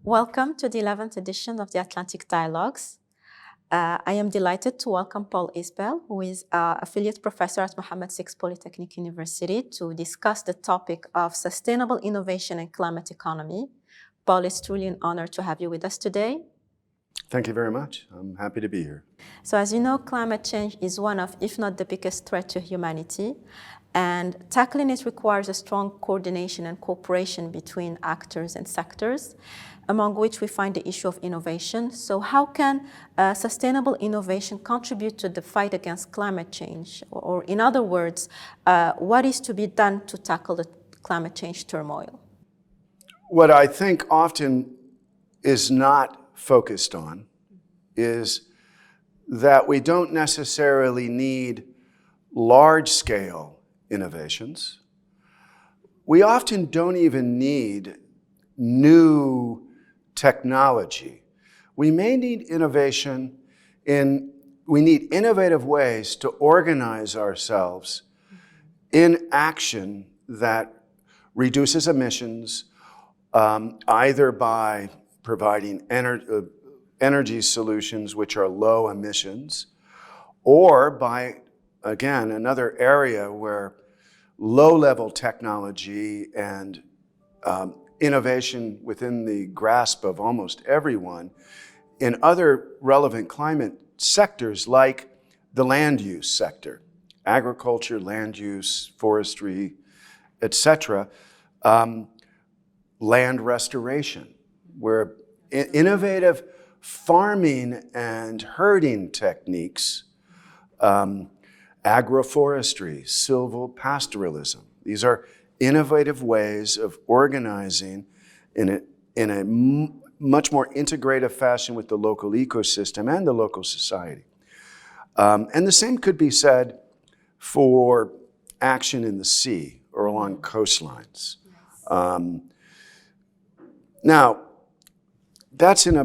Welcome to the 11th edition of the Atlantic Dialogues. I am delighted to welcome Paul Isbell, who is an affiliate professor at Mohammed VI Polytechnic University, to discuss the topic of sustainable innovation and climate economy. Paul, it's truly an honor to have you with us today. Thank you very much. I'm happy to be here. So as you know, climate change is one of, if not the biggest threat to humanity, and tackling it requires a strong coordination and cooperation between actors and sectors, among which we find the issue of innovation. So how can sustainable innovation contribute to the fight against climate change? Or in other words, what is to be done to tackle the climate change turmoil? What I think often is not focused on is that we don't necessarily need large-scale innovations. We often don't even need new technology. We may need innovation we need innovative ways to organize ourselves in action that reduces emissions, either by providing energy solutions which are low emissions, or by, again, another area where low-level technology and innovation within the grasp of almost everyone in other relevant climate sectors like the land use sector, agriculture, land use, forestry, etc., land restoration, where innovative farming and herding techniques, agroforestry, silvopastoralism. These are innovative ways of organizing in a much more integrative fashion with the local ecosystem and the local society. And the same could be said for action in the sea or along coastlines. Now, that's in a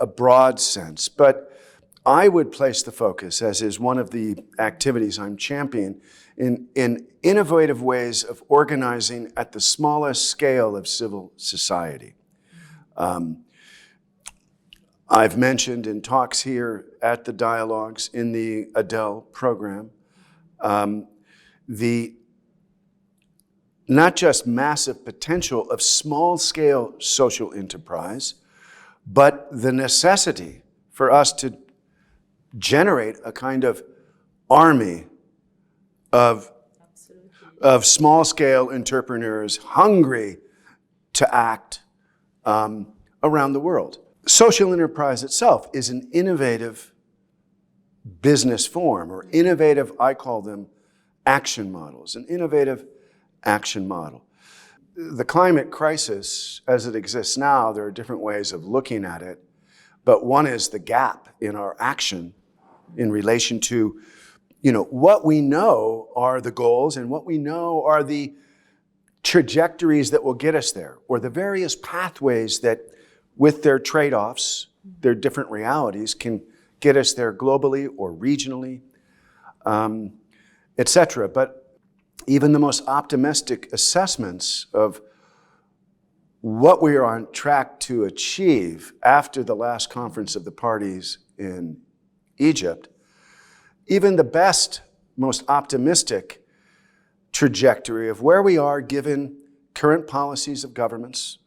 broad sense, but I would place the focus, as is one of the activities I'm championing, in innovative ways of organizing at the smallest scale of civil society. I've mentioned in talks here at the dialogues in the Adele program, the not just massive potential of small-scale social enterprise, but the necessity for us to generate a kind of army of small-scale entrepreneurs hungry to act around the world. Social enterprise itself is an innovative business form, or innovative, I call them, action models, an innovative action model. The climate crisis, as it exists now, there are different ways of looking at it, but one is the gap in our action in relation to, what we know are the goals and what we know are the trajectories that will get us there, or the various pathways that, with their trade-offs, their different realities, can get us there globally or regionally, etc. But even the most optimistic assessments of what we are on track to achieve after the last conference of the parties in Egypt, even the best, most optimistic trajectory of where we are given current policies of governments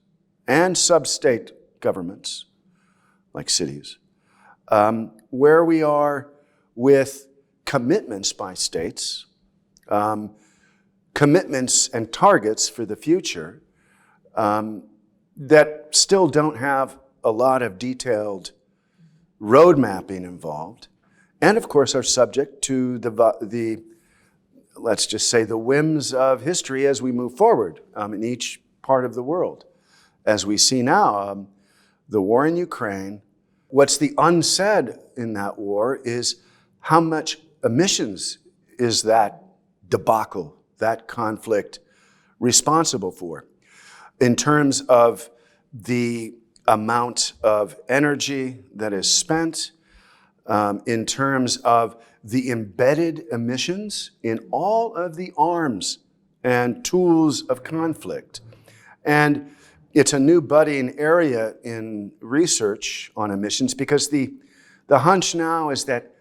and sub-state governments, like cities, where we are with commitments by states, commitments and targets for the future that still don't have a lot of detailed road mapping involved, and of course are subject to the let's just say, the whims of history as we move forward in each part of the world. As we see now, the war in Ukraine, what's the unsaid in that war is how much emissions is that debacle, that conflict responsible for, in terms of the amount of energy that is spent, in terms of the embedded emissions in all of the arms and tools of conflict. And it's a new budding area in research on emissions because the hunch now is that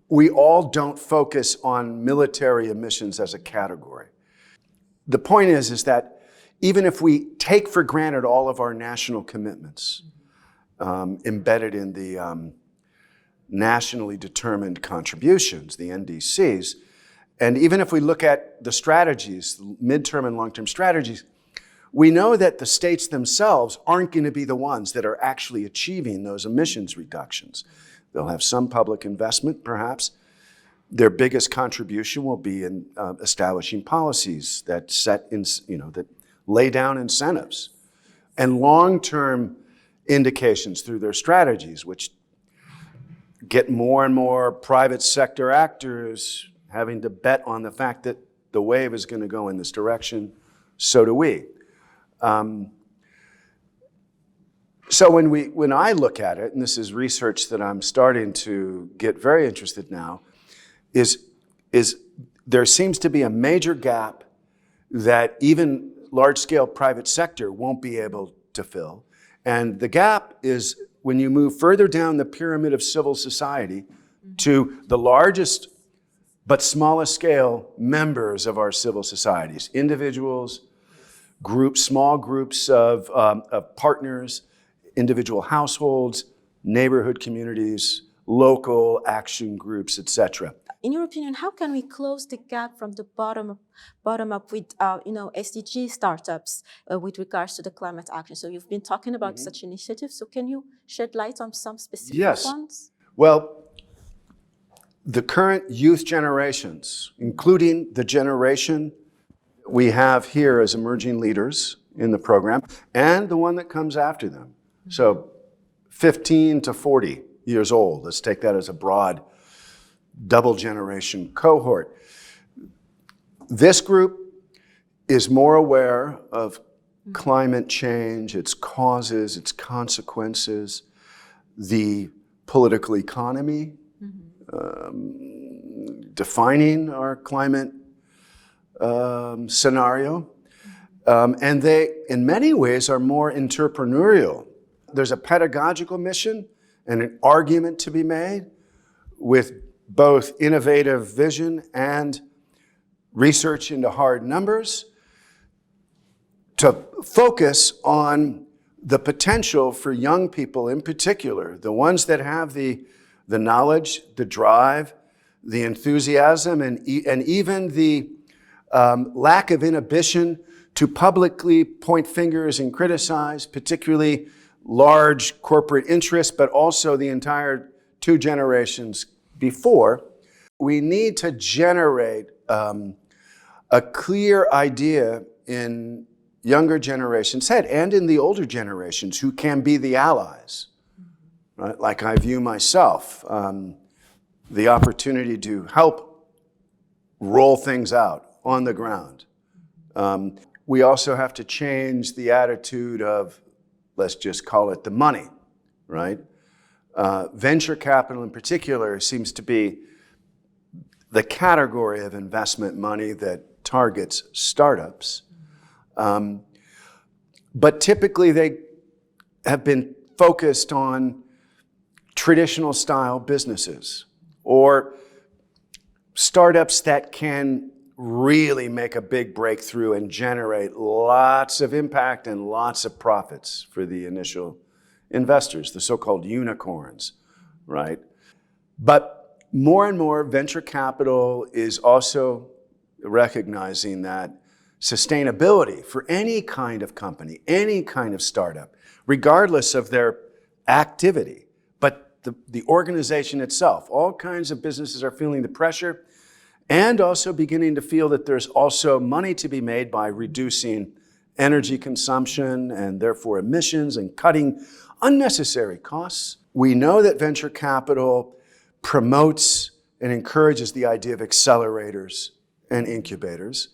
we all don't focus on military emissions as a category. The point is that even if we take for granted all of our national commitments embedded in the nationally determined contributions, the NDCs, and even if we look at the strategies, midterm and long-term strategies, we know that the states themselves aren't going to be the ones that are actually achieving those emissions reductions. They'll have some public investment, perhaps. Their biggest contribution will be in establishing policies that that lay down incentives and long-term indications through their strategies, which get more and more private sector actors having to bet on the fact that the wave is going to go in this direction. So do we. So when I look at it, and this is research that I'm starting to get very interested now, is there seems to be a major gap that even large-scale private sector won't be able to fill. And the gap is when you move further down the pyramid of civil society to the largest but smallest scale members of our civil societies, individuals, groups, small groups of partners, individual households, neighborhood communities, local action groups, etc. In your opinion, how can we close the gap from the bottom up with SDG startups with regards to the climate action? So you've been talking about such initiatives. So can you shed light on some specific ones? Well, the current youth generations, including the generation we have here as emerging leaders in the program, and the one that comes after them. So 15 to 40 years old, let's take that as a broad double generation cohort. This group is more aware of climate change, its causes, its consequences, the political economy, defining our climate scenario. And they, in many ways, are more entrepreneurial. There's a pedagogical mission and an argument to be made with both innovative vision and research into hard numbers to focus on the potential for young people in particular, the ones that have the knowledge, the drive, the enthusiasm, and even the lack of inhibition to publicly point fingers and criticize, particularly large corporate interests, but also the entire two generations before. We need to generate a clear idea in younger generations' head and in the older generations who can be the allies, right? Like I view myself, the opportunity to help roll things out on the ground. We also have to change the attitude of, let's just call it the money, right? Venture capital in particular seems to be the category of investment money that targets startups. But typically they have been focused on traditional style businesses or startups that can really make a big breakthrough and generate lots of impact and lots of profits for the initial investors, the so-called unicorns, right? But more and more venture capital is also recognizing that sustainability for any kind of company, any kind of startup, regardless of their activity, but the organization itself, all kinds of businesses are feeling the pressure and also beginning to feel that there's also money to be made by reducing energy consumption and therefore emissions and cutting unnecessary costs. We know that venture capital promotes and encourages the idea of accelerators and incubators.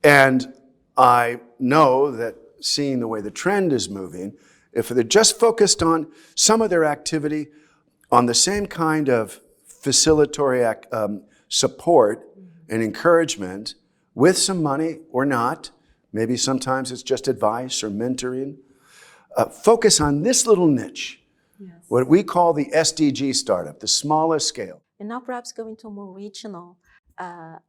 And I know that seeing the way the trend is moving, if they're just focused on some of their activity on the same kind of facilitatory support and encouragement with some money or not. Maybe sometimes it's just advice or mentoring. Focus on this little niche, what we call the SDG startup, the smallest scale. And now perhaps going to more regional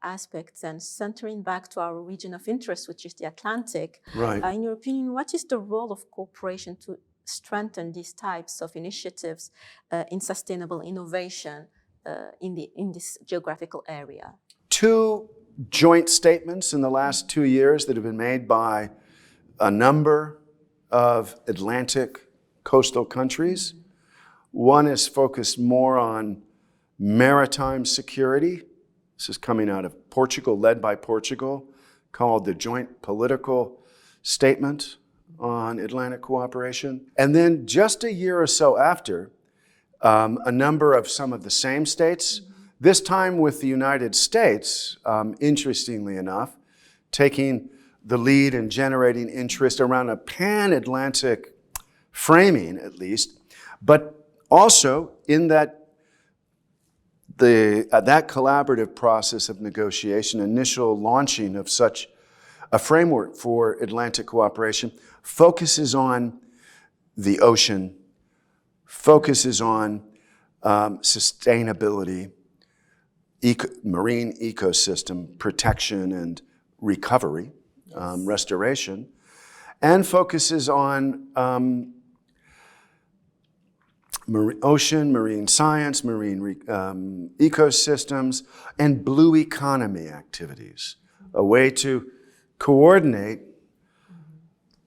aspects and centering back to our region of interest, which is the Atlantic. Right. In your opinion, what is the role of cooperation to strengthen these types of initiatives in sustainable innovation in this geographical area? 2 joint statements in the last 2 years that have been made by a number of Atlantic coastal countries. One is focused more on maritime security. This is coming out of Portugal, led by Portugal, called the Joint Political Statement on Atlantic Cooperation. And then just a year or so after, a number of some of the same states, this time with the United States, interestingly enough, taking the lead in generating interest around a pan-Atlantic framing, at least, but also in that that collaborative process of negotiation, initial launching of such a framework for Atlantic cooperation, focuses on the ocean, focuses on sustainability, marine ecosystem protection and recovery, restoration, and focuses on ocean, marine science, marine ecosystems, and blue economy activities, a way to coordinate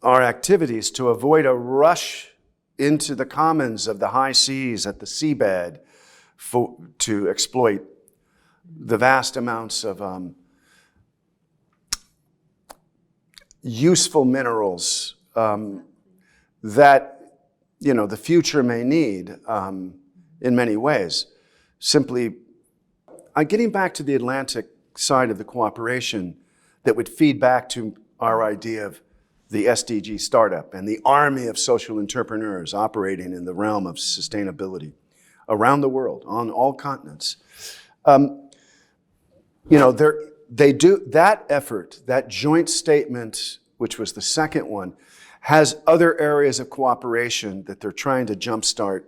our activities to avoid a rush into the commons of the high seas at the seabed to exploit the vast amounts of useful minerals that the future may need in many ways. Simply, getting back to the Atlantic side of the cooperation that would feed back to our idea of the SDG startup and the army of social entrepreneurs operating in the realm of sustainability around the world, on all continents. They do that effort, that joint statement, which was the second one, has other areas of cooperation that they're trying to jumpstart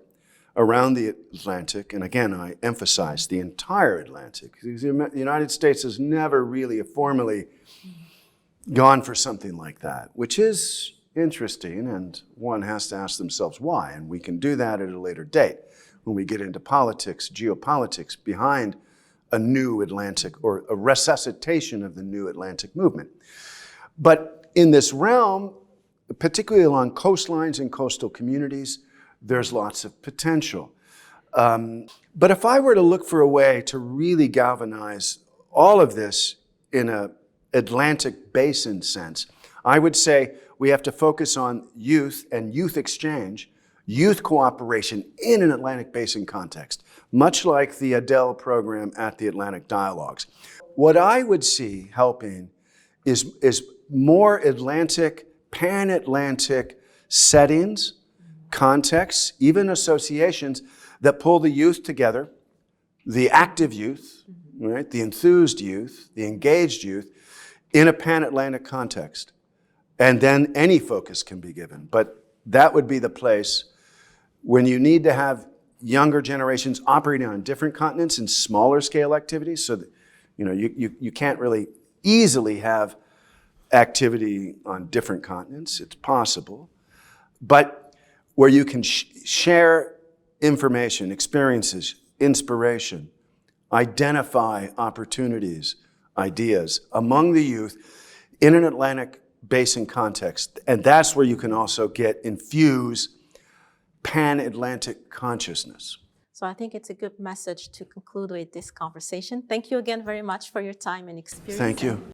around the Atlantic. And again, I emphasize the entire Atlantic. The United States has never really formally gone for something like that, which is interesting, and one has to ask themselves why. And we can do that at a later date when we get into politics, geopolitics behind a new Atlantic or a resuscitation of the new Atlantic movement. But in this realm, particularly along coastlines and coastal communities, there's lots of potential. But if I were to look for a way to really galvanize all of this in an Atlantic basin sense, I would say we have to focus on youth and youth exchange, youth cooperation in an Atlantic basin context, much like the Adele program at the Atlantic Dialogues. What I would see helping is more Atlantic, pan-Atlantic settings, contexts, even associations that pull the youth together, the active youth, right, the enthused youth, the engaged youth, in a pan-Atlantic context. And then any focus can be given. But that would be the place when you need to have younger generations operating on different continents in smaller scale activities, so that you can't really easily have activity on different continents. It's possible. But where you can share information, experiences, inspiration, identify opportunities, ideas among the youth in an Atlantic basin context. And that's where you can also infuse pan-Atlantic consciousness. So I think it's a good message to conclude with this conversation. Thank you again very much for your time and experience. Thank you.